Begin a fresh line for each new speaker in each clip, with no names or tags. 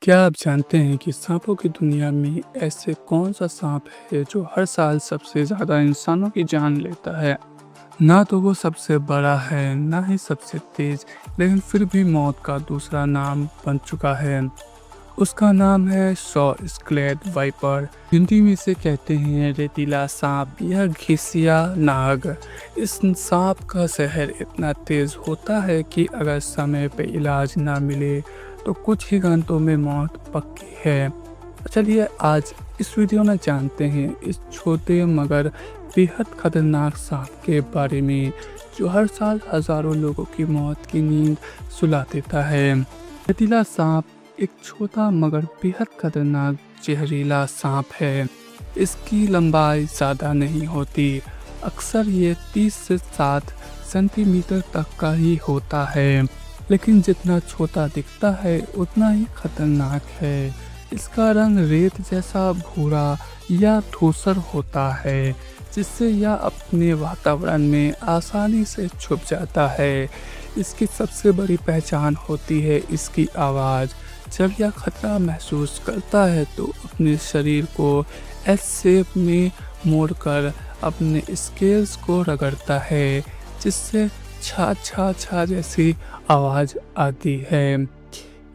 क्या आप जानते हैं कि सांपों की दुनिया में ऐसे कौन सा सांप है जो हर साल सबसे ज़्यादा इंसानों की जान लेता है? ना तो वो सबसे बड़ा है, ना ही सबसे तेज, लेकिन फिर भी मौत का दूसरा नाम बन चुका है। उसका नाम है सॉ स्क्लेड वाइपर। हिंदी में इसे कहते हैं रेतीला सांप या घिसिया नाग। इस सांप का जहर इतना तेज होता है कि अगर समय पे इलाज ना मिले तो कुछ ही घंटों में मौत पक्की है। चलिए आज इस वीडियो में जानते हैं इस छोटे मगर बेहद खतरनाक सांप के बारे में जो हर साल हजारों लोगों की मौत की नींद सुला देता है। रेतीला सांप एक छोटा मगर बेहद खतरनाक जहरीला सांप है। इसकी लंबाई ज़्यादा नहीं होती, अक्सर ये 30 से 60 सेंटीमीटर तक का ही होता है, लेकिन जितना छोटा दिखता है उतना ही खतरनाक है। इसका रंग रेत जैसा भूरा या धूसर होता है, जिससे यह अपने वातावरण में आसानी से छुप जाता है। इसकी सबसे बड़ी पहचान होती है इसकी आवाज़। जब यह खतरा महसूस करता है तो अपने शरीर को एस शेप में मोड़कर अपने स्केल्स को रगड़ता है, जिससे छा छा छा जैसी आवाज़ आती है।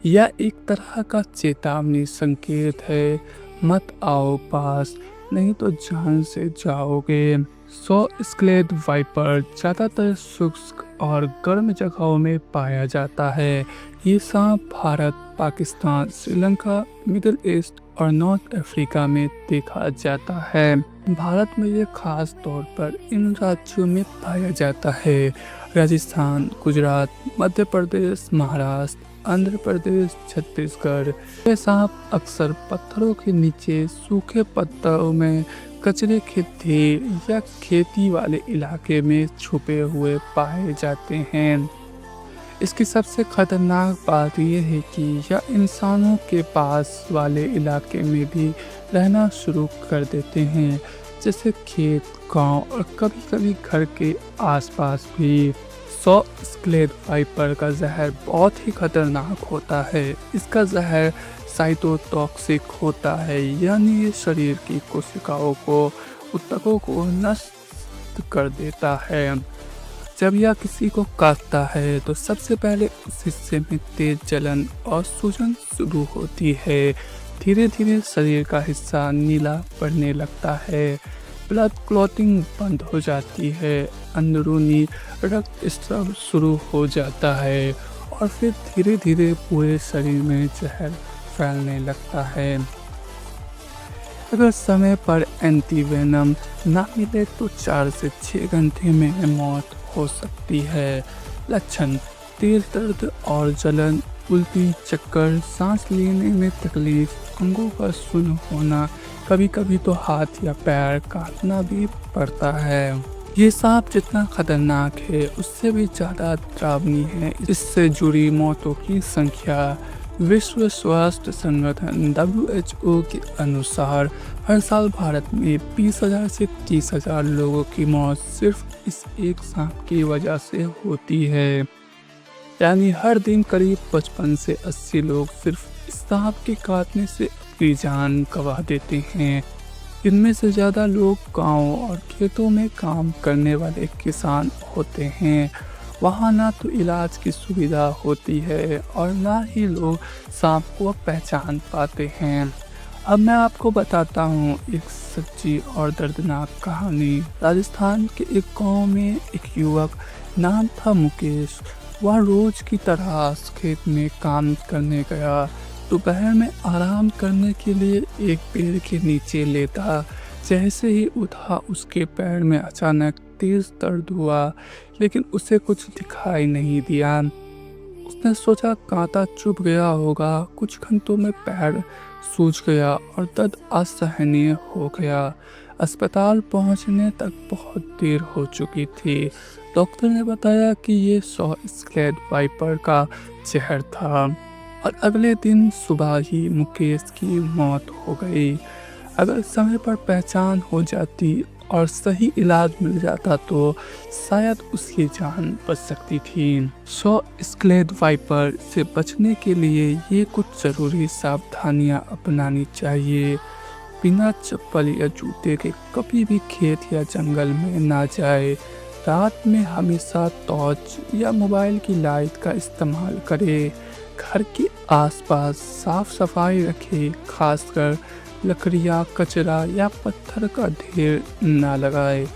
यह एक तरह का चेतावनी संकेत है, मत आओ पास, नहीं तो जान से जाओगे। सॉ स्क्लेड वाइपर ज़्यादातर शुष्क और गर्म जगहों में पाया जाता है। ये सांप भारत, पाकिस्तान, श्रीलंका, मिडिल ईस्ट और नॉर्थ अफ्रीका में देखा जाता है। भारत में ये खास तौर पर इन राज्यों में पाया जाता है: राजस्थान, गुजरात, मध्य प्रदेश, महाराष्ट्र, आंध्र प्रदेश, छत्तीसगढ़। ये सांप अक्सर पत्थरों के नीचे, सूखे पत्तों में, कचरे के ढेर या खेती वाले इलाके में छुपे हुए पाए जाते हैं। इसकी सबसे खतरनाक बात यह है कि यह इंसानों के पास वाले इलाके में भी रहना शुरू कर देते हैं, जैसे खेत, गांव और कभी-कभी घर के आसपास भी। सॉ स्क्लेड वाइपर का जहर बहुत ही खतरनाक होता है। इसका जहर साइटोटॉक्सिक होता है, यानी ये शरीर की कोशिकाओं को, ऊतकों को नष्ट कर देता है। जब यह किसी को काटता है तो सबसे पहले उस हिस्से में तेज जलन और सूजन शुरू होती है। धीरे धीरे शरीर का हिस्सा नीला पड़ने लगता है, ब्लड क्लॉटिंग बंद हो जाती है, अंदरूनी रक्तस्राव शुरू हो जाता है और फिर धीरे धीरे पूरे शरीर में जहर फैलने लगता है। अगर समय पर एंटीवेनम ना मिले तो 4 से 6 घंटे में मौत हो सकती है। लक्षण: तेज दर्द और जलन, उल्टी, चक्कर, सांस लेने में तकलीफ, अंगों का सुन्न होना, कभी कभी तो हाथ या पैर काटना भी पड़ता है। ये सांप जितना खतरनाक है उससे भी ज़्यादा डरावनी है। इससे जुड़ी मौतों की संख्या विश्व स्वास्थ्य संगठन WHO के अनुसार हर साल भारत में 20,000 से 30,000 लोगों की मौत सिर्फ इस एक सांप की वजह से होती है। यानी हर दिन करीब 55 से 80 लोग सिर्फ इस सांप के काटने से अपनी जान गंवा देते हैं। इनमें से ज़्यादा लोग गाँव और खेतों में काम करने वाले किसान होते हैं। वहाँ ना तो इलाज की सुविधा होती है और ना ही लोग सांप को पहचान पाते हैं। अब मैं आपको बताता हूँ एक सच्ची और दर्दनाक कहानी। राजस्थान के एक गांव में एक युवक नाम था मुकेश। वह रोज की तरह खेत में काम करने गया। दोपहर में आराम करने के लिए एक पेड़ के नीचे लेटा। जैसे ही उठा उसके पैर में अचानक तेज दर्द हुआ, लेकिन उसे कुछ दिखाई नहीं दिया। उसने सोचा कांटा चुभ गया होगा। कुछ घंटों में पैर सूज गया और दर्द असहनीय हो गया। अस्पताल पहुंचने तक बहुत देर हो चुकी थी। डॉक्टर ने बताया कि ये सॉ स्क्लेड वाइपर का जहर था और अगले दिन सुबह ही मुकेश की मौत हो गई। अगर समय पर पहचान हो जाती और सही इलाज मिल जाता तो शायद उसकी जान बच सकती थी। सो स्केलेट वाइपर से बचने के लिए ये कुछ ज़रूरी सावधानियां अपनानी चाहिए। बिना चप्पल या जूते के कभी भी खेत या जंगल में ना जाए। रात में हमेशा टॉर्च या मोबाइल की लाइट का इस्तेमाल करें। घर के आसपास साफ सफाई रखें, खासकर लकड़ियाँ, कचरा या पत्थर का ढेर ना लगाए।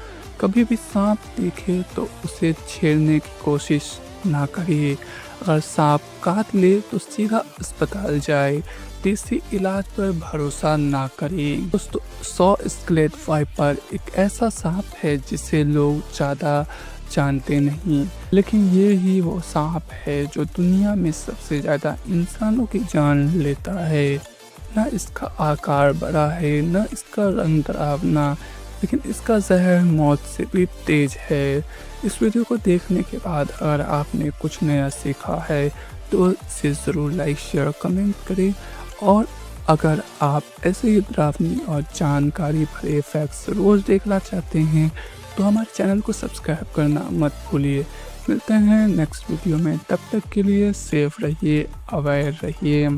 कभी भी सांप देखे तो उसे छेड़ने की कोशिश ना करिए। अगर सांप काट ले तो सीधा अस्पताल जाए। देसी इलाज पर भरोसा ना करें। दोस्तों, सॉ स्केलेट वाइपर एक ऐसा सांप है जिसे लोग ज़्यादा जानते नहीं, लेकिन ये ही वो सांप है जो दुनिया में सबसे ज़्यादा इंसानों की जान लेता है। ना इसका आकार बड़ा है, ना इसका रंग डरावना, लेकिन इसका जहर मौत से भी तेज है। इस वीडियो को देखने के बाद अगर आपने कुछ नया सीखा है तो इसे ज़रूर लाइक, शेयर, कमेंट करें। और अगर आप ऐसे ही डरावनी और जानकारी भरे फैक्ट्स रोज़ देखना चाहते हैं तो हमारे चैनल को सब्सक्राइब करना मत भूलिए। मिलते हैं नेक्स्ट वीडियो में, तब तक के लिए सेफ रहिए, अवेयर रहिए।